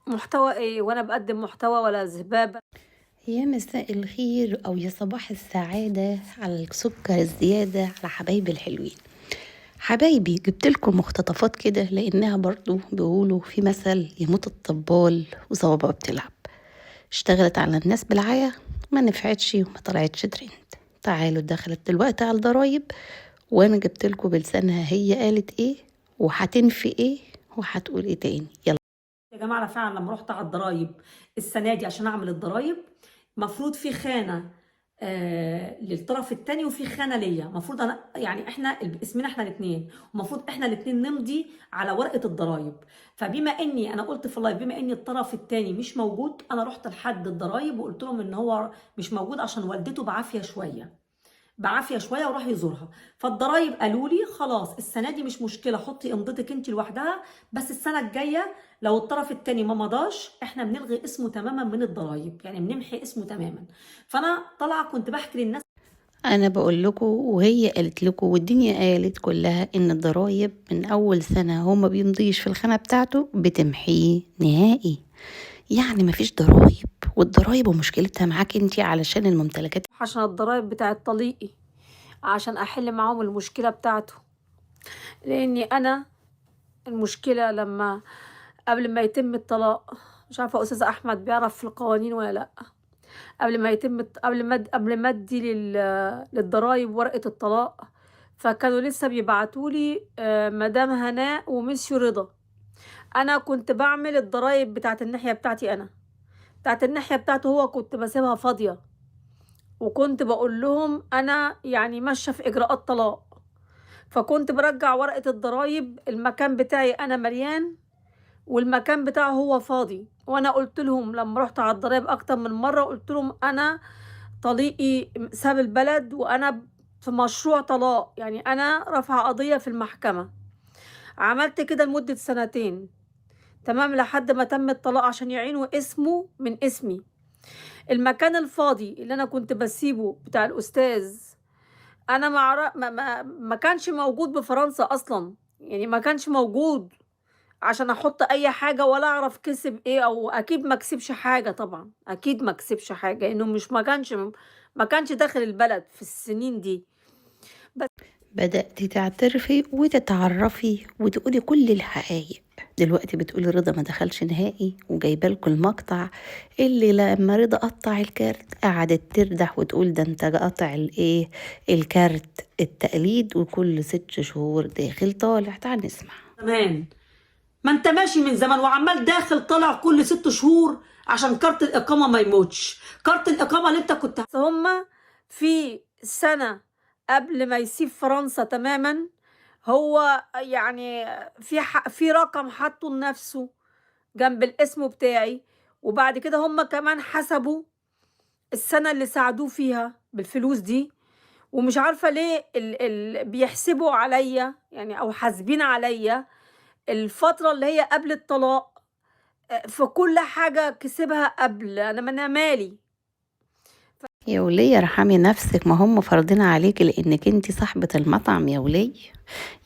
محتوى ايه وانا بقدم محتوى ولا زبابة؟ يا مساء الخير أو يا صباح السعادة على السكر الزيادة على حبايبي الحلوين. حبايبي جبت لكم مقتطفات كده لأنها برضو بيقولوا في مثل يموت الطبال وصوابعه بتلعب. اشتغلت على الناس بالعيا، ما نفعتش وما طلعتش ترند. تعالوا دخلت دلوقتي على الضرايب، وانا جبت لكم بلسانها هي قالت ايه وهتنفي ايه وهتقول ايه تاني. يلا. يا جماعة أنا فعلا لما رحت على الضرايب السنة دي عشان أعمل الضرايب، مفروض في خانة للطرف التاني وفي خانة ليا. مفروض أنا يعني إحنا اسمنا إحنا الاتنين، ومفروض إحنا الاتنين نمضي على ورقة الضرايب. فبما إني أنا قلت في اللايف بما إني الطرف التاني مش موجود، أنا رحت لحد الضرايب وقلت لهم إن هو مش موجود عشان والدته بعافيه شويه وراح يزورها. فالضرايب قالوا لي خلاص السنه دي مش مشكله، حطي امضتك انت لوحدها، بس السنه الجايه لو الطرف التاني ما مضاش احنا بنلغي اسمه تماما من الضرايب، يعني بنمحي اسمه تماما. فانا طالعه كنت بحكي للناس. انا بقول لكم وهي قالت لكم والدنيا قالت كلها ان الضرايب من اول سنة هو ما بيمضيش في الخانة بتاعته بتمحيه نهائي. يعني مفيش ضرايب، والضرايب ومشكلتها معاك انتي علشان الممتلكات. عشان الضرايب بتاعه طليقي، عشان احل معاهم المشكله بتاعته، لاني انا المشكله لما قبل ما يتم الطلاق، مش عارفه استاذ احمد بيعرف في القوانين ولا لا، قبل ما ادي للضرايب ورقة الطلاق، فكانوا لسه بيبعتولي مدام هناء ومسيو رضا. انا كنت بعمل الضرايب بتاعت الناحية بتاعتي، انا بتاعت الناحية بتاعته هو كنت بسيبها فاضية، وكنت بقول لهم انا يعني ماشية في اجراءات طلاق. فكنت برجع ورقة الضرايب، المكان بتاعي انا مليان والمكان بتاعه هو فاضي. وانا قلت لهم لما رحت على الضرايب اكتر من مرة، قلت لهم انا طليقي ساب البلد وانا في مشروع طلاق، يعني انا رافعه قضيه في المحكمه. عملت كده لمده سنتين تمام لحد ما تم الطلاق عشان يعينوا اسمه من اسمي. المكان الفاضي اللي انا كنت بسيبه بتاع الاستاذ، انا ما كانش موجود بفرنسا اصلا، يعني ما كانش موجود عشان احط اي حاجه ولا اعرف كسب ايه، او اكيد ما كسبش حاجه، طبعا اكيد ما كسبش حاجه انه مش ما كانش داخل البلد في السنين دي. بس بدأتي تعترفي وتتعرفي وتقولي كل الحقائق. دلوقتي بتقولي رضا ما دخلش نهائي، وجايبه لكم المقطع اللي لما رضا قطع الكارت قعدت تردح وتقول ده انت قطع الايه الكارت التقليد وكل 6 شهور داخل طالع. تعال نسمع. زمان، ما انت ماشي من زمان وعمال داخل طالع كل 6 شهور عشان كارت الاقامه ما يموتش. كارت الاقامه اللي انت كنت هما في سنه قبل ما يسيب فرنسا تماما، هو يعني في رقم حطه لنفسه جنب الاسم بتاعي، وبعد كده هما كمان حسبوا السنة اللي ساعدوه فيها بالفلوس دي. ومش عارفة ليه بيحسبوا عليا يعني أو حاسبين عليا الفترة اللي هي قبل الطلاق، في كل حاجة كسبها قبل، أنا مالي. يا ولية ارحمي نفسك، ما هم فرضين عليكي لانك انتي صاحبة المطعم يا ولية.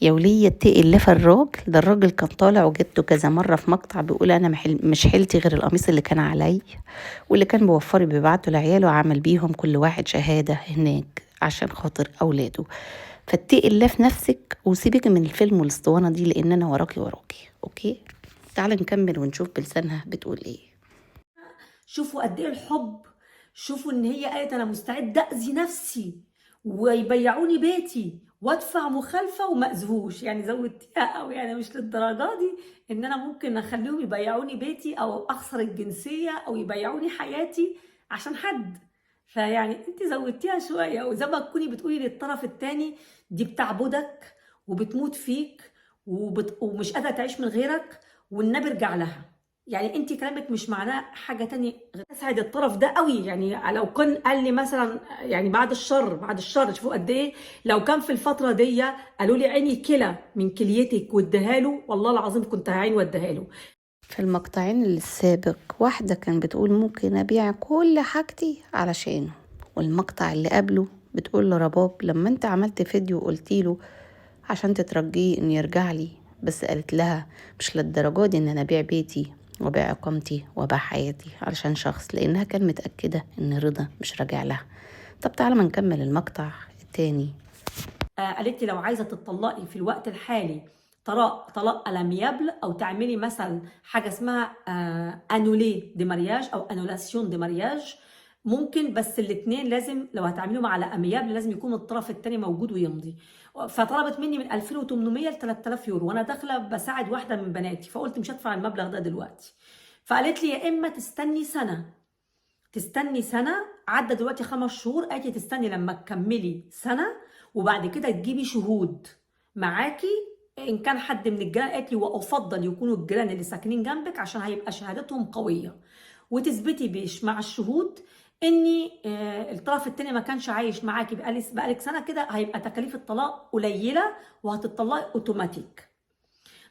يا ولية اتقي الله في الراجل ده. الراجل كان طالع وجبته كذا مرة في مقطع بيقول انا مش حيلتي غير القميص اللي كان عليا واللي كان بيوفري بيبعته لعياله وعمل بيهم كل واحد شهادة هناك عشان خاطر اولاده. فاتقي الله في نفسك وسيبك من الفيلم والاسطوانة دي لان انا وراكي. اوكي، تعالى نكمل ونشوف بلسانها بتقول ايه. شوفوا قد ايه الحب، شوفوا ان هي قالت انا مستعده اذي نفسي ويبيعوني بيتي وادفع مخالفه وما اذوش، يعني زودتيها قوي، يعني مش للدرجه دي ان انا ممكن اخليهم يبيعوني بيتي او اخسر الجنسيه او يبيعوني حياتي عشان حد. فيعني انت زودتيها شويه، وزي ما تكوني بتقولي للطرف التاني دي بتعبدك وبتموت فيك ومش قادره تعيش من غيرك، والنبي ارجع لها. يعني انت كلامك مش معناه حاجه تانية غير اسعد الطرف ده قوي. يعني لو كان قال لي مثلا، يعني بعد الشر شوفوا قد ايه، لو كان في الفتره دي قالوا لي عيني كلى من كليتك واديها له، والله العظيم كنت هعين واديها له. في المقطعين اللي السابق واحدة كان بتقول ممكن أبيع كل حاجتي علشانه، والمقطع اللي قبله بتقول لرباب لما انت عملت فيديو قلتي له عشان تترجيه ان يرجع لي، بس قالت لها مش للدرجة دي ان انا ابيع بيتي وبيع إقامتي وبيع حياتي علشان شخص، لأنها كان متأكدة إن رضا مش راجع لها. طب تعالى ما نكمل المقطع التاني. قالت لي لو عايزه تطلقي في الوقت الحالي طلاق الاميابل، او تعملي مثلا حاجه اسمها انولي دي مارياج او انولاسيون دي مارياج، ممكن، بس الاثنين لازم لو هتعملوا على اميابل لازم يكون الطرف الثاني موجود ويمضي. فطلبت مني من 2800 ل 3000 يورو، وانا داخله بساعد واحده من بناتي، فقلت مش هدفع المبلغ ده دلوقتي. فقالت لي يا اما تستني سنة. عدى دلوقتي 5 شهور، قالت لي تستني لما تكملي سنة وبعد كده تجيبي شهود معاكي ان كان حد من الجيران. قالت لي وافضل يكونوا الجيران اللي ساكنين جنبك عشان هيبقى شهادتهم قوية، وتثبتي مع الشهود اني الطرف التاني ما كانش عايش معاكي بقالك سنة كده، هيبقى تكاليف الطلاق قليلة وهتطلقي اوتوماتيك.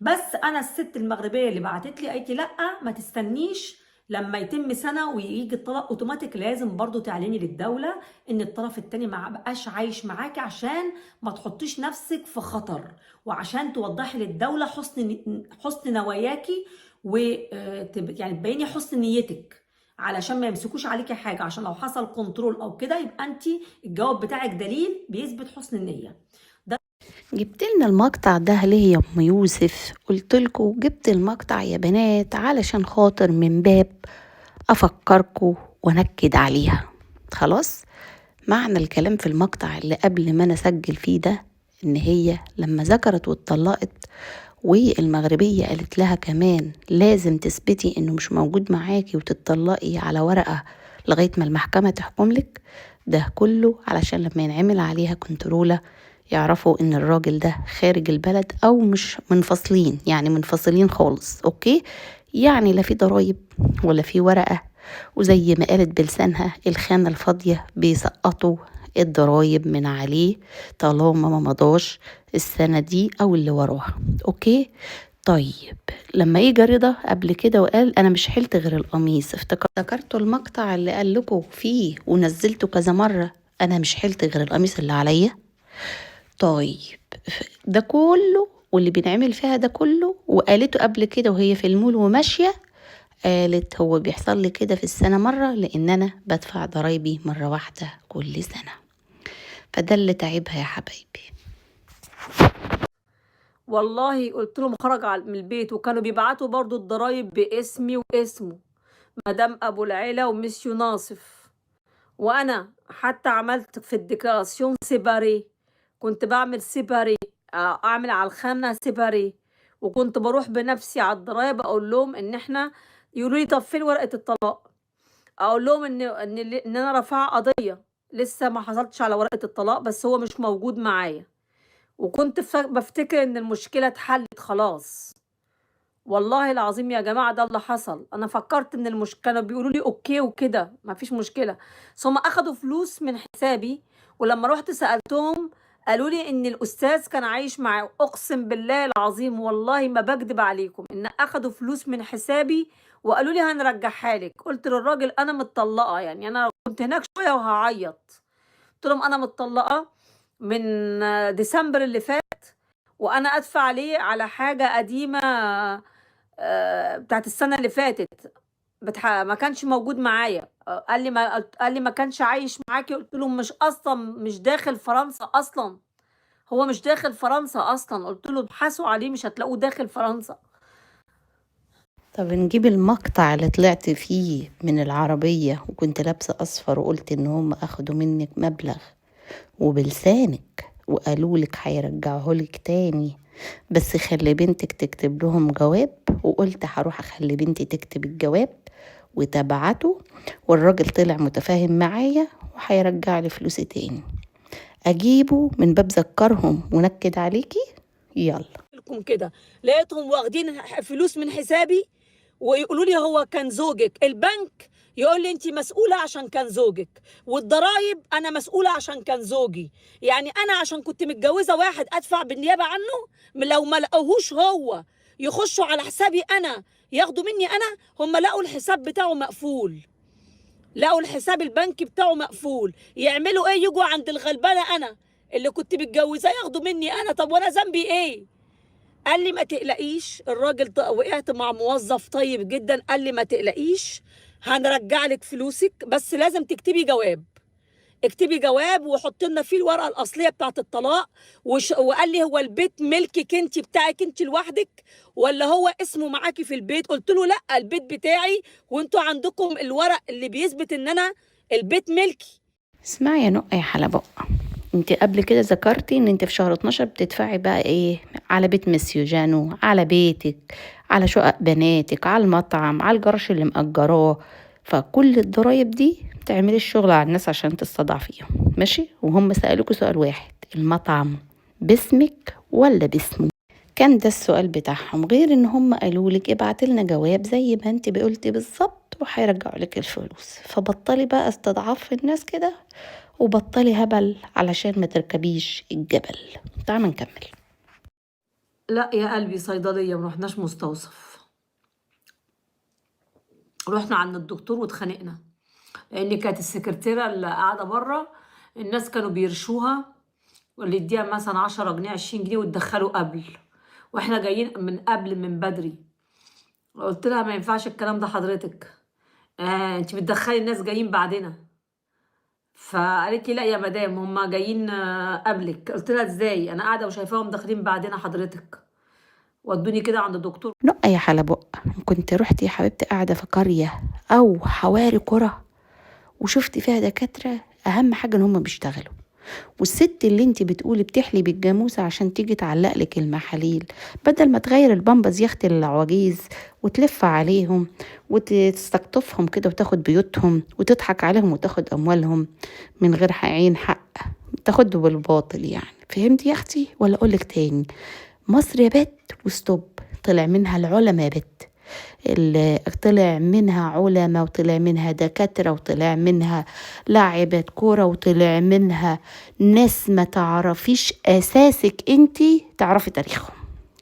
بس انا الست المغربيه اللي بعتت لي قالت لي لا، ما تستنيش لما يتم سنه ويجي الطلاق اوتوماتيك، لازم برضو تعلني للدوله ان الطرف التاني ما بقاش عايش معاكي عشان ما تحطيش نفسك في خطر، وعشان توضحي للدوله حسن نواياكي، و يعني تبيني حسن نيتك علشان ما يمسكوش عليكي حاجه، عشان لو حصل كنترول او كده يبقى انت الجواب بتاعك دليل بيثبت حسن النيه. جبت لنا المقطع ده ليه يا ام يوسف؟ قلت لكم جبت المقطع يا بنات علشان خاطر من باب افكركم ونكد عليها. خلاص، معنى الكلام في المقطع اللي قبل ما انا اسجل فيه ده ان هي لما ذكرت واتطلقت والمغربية قالت لها كمان لازم تثبتي انه مش موجود معاكي وتتطلقي على ورقة لغاية ما المحكمة تحكم لك، ده كله علشان لما ينعمل عليها كنترولة يعرفوا ان الراجل ده خارج البلد او مش منفصلين، يعني منفصلين خالص. اوكي، يعني لا في ضرايب ولا في ورقة، وزي ما قالت بلسانها الخانة الفاضية بيسقطوا الضرايب من عليه طالما ما مضاش السنة دي او اللي وراها. اوكي، طيب لما يجي رضا قبل كده وقال انا مش حلت غير القميص، افتكرتوا المقطع اللي قال لكم فيه ونزلته كذا مرة انا مش حلت غير القميص اللي عليا؟ طيب ده كله واللي بنعمل فيها ده كله، وقالته قبل كده وهي في المول وماشية، قالت هو بيحصل لي كده في السنة مرة لأن أنا بدفع ضرايبي مرة واحدة كل سنة. فده اللي تعبها يا حبايبي. والله قلت لهم خرج من البيت، وكانوا بيبعتوا برضو الضرايب باسمي واسمه مدام ابو العيلة ومسيو ناصف، وانا حتى عملت في الديكلاراسيون سيباري، كنت بعمل سيباري، اعمل على الخانة سيباري، وكنت بروح بنفسي على الضرايب اقول لهم ان احنا، يقولوا لي طب فين ورقة الطلاق، اقول لهم ان انا رافعه قضية، لسه ما حصلتش على ورقة الطلاق بس هو مش موجود معايا، وكنت بفتكر ان المشكلة اتحلت خلاص. والله العظيم يا جماعة ده اللي حصل، انا فكرت ان كانوا بيقولوا لي اوكي وكده مفيش مشكلة، بس هم اخدوا فلوس من حسابي، ولما رحت سألتهم قالوا لي ان الاستاذ كان عايش معاه، اقسم بالله العظيم والله ما بكذب عليكم ان اخدوا فلوس من حسابي وقالوا لي هنرجعها لك. قلت للراجل انا متطلقة، يعني انا كنت هناك شوية وهعيط، قلت لهم انا متطلقة من ديسمبر اللي فات، وانا ادفع عليه على حاجة قديمة بتاعت السنة اللي فاتت، ما كانش موجود معايا. قال لي ما كانش عايش معاكي، قلت له مش اصلا مش داخل فرنسا اصلا، هو مش داخل فرنسا اصلا، قلت له ابحثوا عليه مش هتلاقوه داخل فرنسا. طب نجيب المقطع اللي طلعت فيه من العربية وكنت لابسة أصفر وقلت إن هم أخدوا منك مبلغ وبلسانك وقالوا لك هيرجعوه لك تاني، بس خلي بنتك تكتب لهم جواب، وقلت هروح اخلي بنتي تكتب الجواب وتبعته، والراجل طلع متفاهم معايا وهيرجع لي فلوسي تاني. اجيبه من باب ذكرهم ونكد عليكي؟ يلا لكم كده لقيتهم واخدين فلوس من حسابي ويقولوا لي هو كان زوجك، البنك يقول لي انت مسؤوله عشان كان زوجك، والضرايب انا مسؤوله عشان كان زوجي، يعني انا عشان كنت متجوزه واحد ادفع بالنيابه عنه، لو ما لقوهوش هو يخشوا على حسابي انا ياخدوا مني انا، هم لقوا الحساب بتاعه مقفول، لقوا الحساب البنكي بتاعه مقفول، يعملوا ايه؟ يجوا عند الغلبانه انا اللي كنت متجوزاه ياخدوا مني انا، طب وانا ذنبي ايه؟ قال لي ما تقلقيش. الراجل وقعت مع موظف طيب جدا، قال لي ما تقلقيش هنرجع لك فلوسك، بس لازم تكتبي جواب. اكتبي جواب وحط لنا فيه الورقه الاصليه بتاعه الطلاق. وقال لي هو البيت ملكك انت، بتاعك انت لوحدك، ولا هو اسمه معاكي في البيت؟ قلت له لا، البيت بتاعي، وانتوا عندكم الورق اللي بيثبت ان انا البيت ملكي. اسمعي يا نقة يا حلبق، انت قبل كده ذكرتي ان انت في شهر 12 بتدفعي بقى ايه على بيت مسيو جانو، على بيتك، على شقق بناتك، على المطعم، على الجراج اللي مأجراه. فكل الضرايب دي بتعملي الشغل على الناس عشان تستضعفيهم، ماشي؟ وهم سألوكوا سؤال واحد: المطعم باسمك ولا باسمه؟ كان ده السؤال بتاعهم، غير ان هم قالوا لك ابعتي لنا جواب زي ما انت قلتي بالظبط وهيرجعوا لك الفلوس. فبطلي بقى استضعاف الناس كده، وبطلي هبل علشان ما تركبيش الجبل. تعالى نكمل. لا يا قلبي، صيدليه، ما رحناش مستوصف. رحنا عند الدكتور واتخانقنا، لان كانت السكرتيره اللي قاعده بره، الناس كانوا بيرشوها، واللي يديها مثلا 10 جنيه 20 جنيه وتدخله قبل، واحنا جايين من قبل من بدري. قلت لها ما ينفعش الكلام ده حضرتك، انت بتدخلي الناس جايين بعدنا. فقالت لي لا يا مدام، هما جايين قبلك. قلت لها ازاي، انا قاعده وشايفاهم داخلين بعدنا حضرتك. ودوني كده عند الدكتور. نقة يا حلبق، كنت رحتي يا حبيبتي قاعدة في قرية أو حواري قرى وشفتي فيها دكاترة أهم حاجة إن هم بيشتغلوا، والست اللي انت بتقولي بتحلي بالجاموسة عشان تيجي تعلق لك المحاليل، بدل ما تغير البامبز يا اختي العواجيز وتلف عليهم وتستقطفهم كده وتاخد بيوتهم وتضحك عليهم وتاخد أموالهم من غير عين حق، تاخده بالباطل يعني. فهمتي يا اختي ولا اقولك تاني؟ مصر يا بت وستوب، طلع منها العلماء يا بت، طلع منها علماء وطلع منها دكاترة وطلع منها لاعبات كورة وطلع منها ناس ما تعرفيش أساسك انتي تعرفي تاريخهم.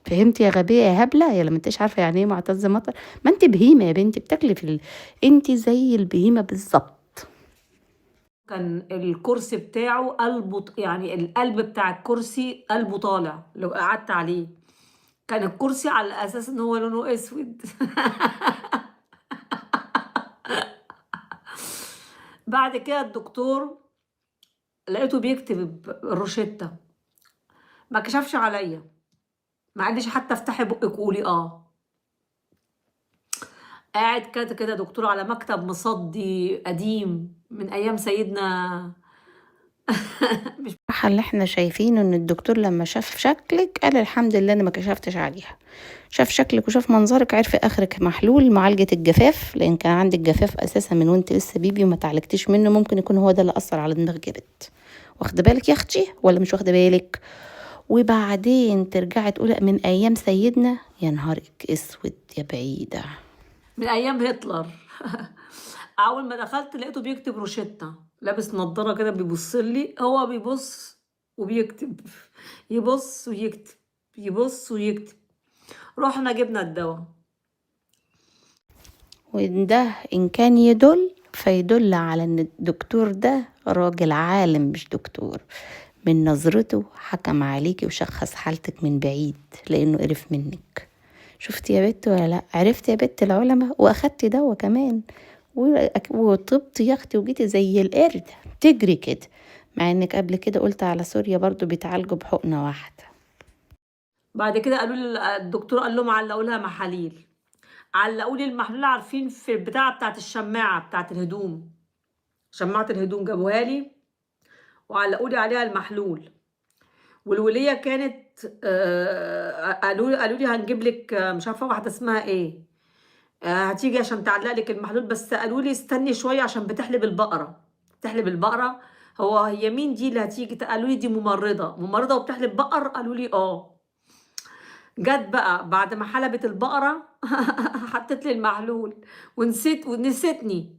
فهمتي يا غبية يا هبلة يا لما انتش عارفة يعني ايه معتز مطر؟ ما انت بهيمة يا بنتي، بتاكلي انتي زي البهيمة بالظبط. كان الكرسي بتاعه قلبه، يعني القلب بتاع الكرسي قلبه طالع لو قعدت عليه. كان الكرسي على اساس ان هو لونه اسود. بعد كده الدكتور لقيته بيكتب الروشتة، ما كشفش عليا، ما قاليش حتى افتحي بقك وقولي اه. قاعد كده كده دكتور على مكتب مصدي قديم من ايام سيدنا. مش الصراحة اللي احنا شايفينه ان الدكتور لما شاف شكلك قال الحمد لله اني ما كشفتش عليها. شاف شكلك وشاف منظرك، عرف اخرك محلول معالجة الجفاف، لان كان عندك جفاف اساسا من وانت لسه بيبي وما تعالجتيش منه، ممكن يكون هو ده اللي اثر على دماغك يا بت. واخده بالك يا اختي ولا مش واخده بالك؟ وبعدين ترجعي تقولي من ايام سيدنا؟ يا نهارك اسود يا بعيده. من ايام هتلر. اول ما دخلت لقيته بيكتب روشتة، لابس نظارة كده بيبص لي، هو بيبص وبيكتب، يبص ويكتب، يبص ويكتب. رحنا جبنا الدواء. وده إن كان يدل فيدل على إن الدكتور ده راجل عالم مش دكتور، من نظرته حكم عليكي وشخص حالتك من بعيد لأنه قرف منك. شفتي يا بت ولا لأ؟ عرفتي يا بت العلماء وأخدتي دوا كمان وطبتي يا أختي وجيتي زي القرد تجري كده، مع إنك قبل كده قلت على سوريا برضو بيتعالجوا بحقنة واحدة. بعد كده قالوا لي الدكتور قال لهم علقوا لها محاليل. علقوا لي المحلول، عارفين في البتاعة بتاعت الشماعة بتاعت الهدوم، شماعة الهدوم جابوها لي وعلقوا لي عليها المحلول. والولية كانت قالوا لي هنجيب لك مش عارفة واحدة اسمها ايه، هتيجي عشان تعلق لك المحلول، بس قالوا لي استني شوية عشان بتحلب البقرة. بتحلب البقرة، هي مين دي اللي هتيجي؟ قالوا لي دي ممرضة وبتحلب بقر. قالوا لي اه. جت بقى بعد ما حلبت البقرة، حطت لي المحلول ونسيتني.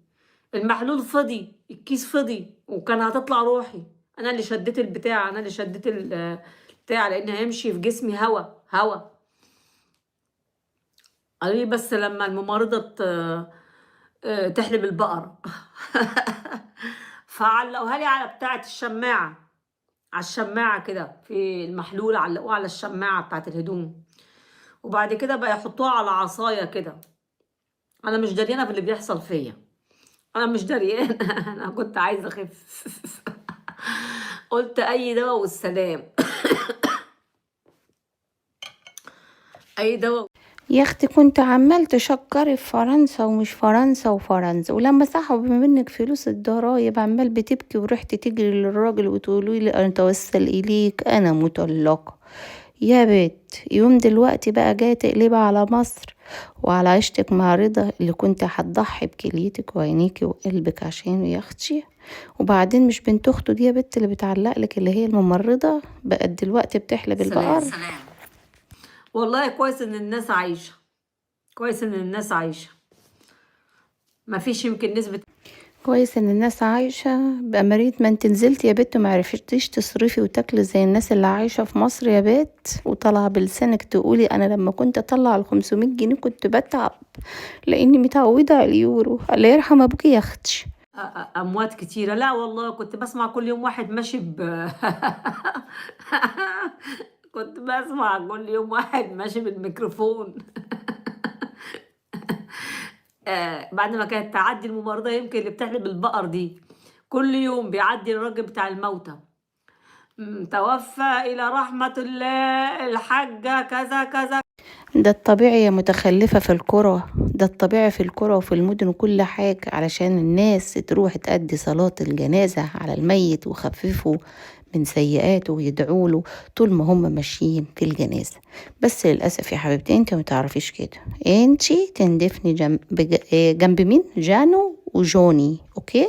المحلول فضي، الكيس فضي، وكان هتطلع روحي. انا اللي شديت البتاع، انا اللي شديت البتاع، لان هيمشي في جسمي هوا هوا. قالوا لي بس لما الممرضة تحلب البقرة. فعلقوها لي على بتاعة الشماعة، على الشماعة كده في المحلول، علقوه على الشماعة بتاعة الهدوم. وبعد كده بقى يحطوها على عصاية كده. انا مش دريانة باللي بيحصل فيا، انا مش دريانة. انا كنت عايزة اخف. قلت اي دواء والسلام. اي دواء. يا اختي كنت عمال تشكري في فرنسا ومش فرنسا وفرنسا، ولما سحبوا منك فلوس الضرايب عمال بتبكي ورحت تجري للراجل وتقولي لي انا توسل اليك انا مطلقة. يا بيت يوم دلوقتي بقى جاية تقلبها على مصر وعلى عيشتك مع رضا اللي كنت هتضحي بكليتك وعينيكي وقلبك عشانه يا اختي. وبعدين مش بنت اخته دي يا بت اللي بتعلقلك اللي هي الممرضة بقت دلوقتي بتحلب البقر. سلام. والله كويس ان الناس عايشة، كويس ان الناس عايشة، مفيش يمكن نسبة. كويس ان الناس عايشة بقى. مريت ما انت نزلت يا بت وما عرفتيش تصرفي وتاكلي زي الناس اللي عايشة في مصر يا بت، وطالعة بلسانك تقولي انا لما كنت اطلع 500 جنيه كنت بتعب لاني متعودة على اليورو. الله يرحم ابوكي يا اختي. اموات كتيرة. لا والله كنت بسمع كل يوم واحد ماشي كنت بسمع كل يوم واحد ماشي بالميكروفون. بعد ما كانت تعدي الممرضة يمكن اللي بتحلب البقر دي، كل يوم بيعدي الراجل بتاع الموتى، توفى إلى رحمة الله الحاجة كذا كذا. ده الطبيعي يا متخلفة في القرى، ده الطبيعي في القرى وفي المدن وكل حاجة، علشان الناس تروح تأدي صلاة الجنازة على الميت ويخففوا من سيئاته ويدعوا له طول ما هم ماشيين في الجنازة. بس للأسف يا حبيبتي انت ما تعرفيش كده، انت تندفني جنب مين؟ جانو وجوني. اوكي.